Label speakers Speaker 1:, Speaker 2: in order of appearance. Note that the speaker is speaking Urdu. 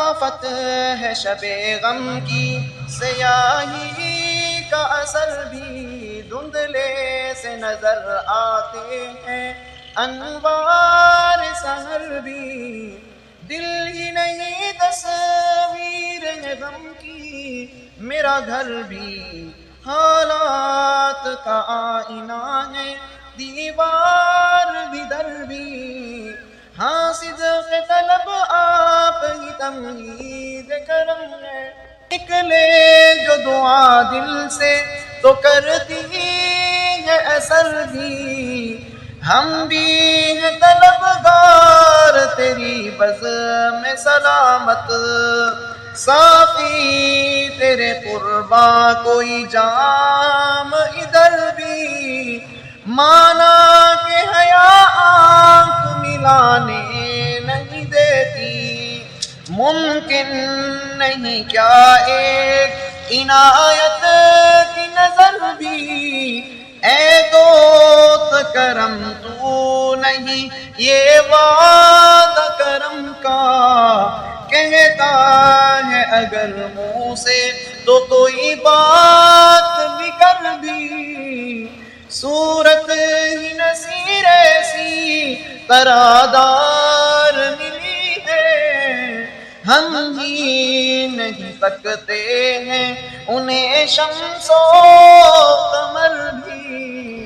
Speaker 1: آفت ہے شب غم کی سیاہی کا اثر بھی دھندلے سے نظر آتے ہیں انوار سحر بھی دل ہی نہیں تصویر ہے غم کی میرا گھر بھی حالات کا آئینہ ہے دیوار بھی در بھی ہاں صدق طلب آپ ہی تمہید کرم ہے نکلے جو دعا دل سے تو کرتی ہے اثر بھی ہم بھی ہیں طلبگار تیری بزم میں سلامت صافی تیرے قربا کوئی جام ادھر بھی مانا کہ حیا آنکھ ملانے نہیں دیتی ممکن نہیں کیا ایک عنایت کی نظر بھی اے دوست کرم تو نہیں یہ وعدہ کرم کا کہتا ہے اگر منہ سے تو کوئی بات بھی کر بھی صورت ہی نصیر ایسی ترادار ملی ہے ہم ہی نہیں سکتے ہیں انہیں شمس و قمر بھی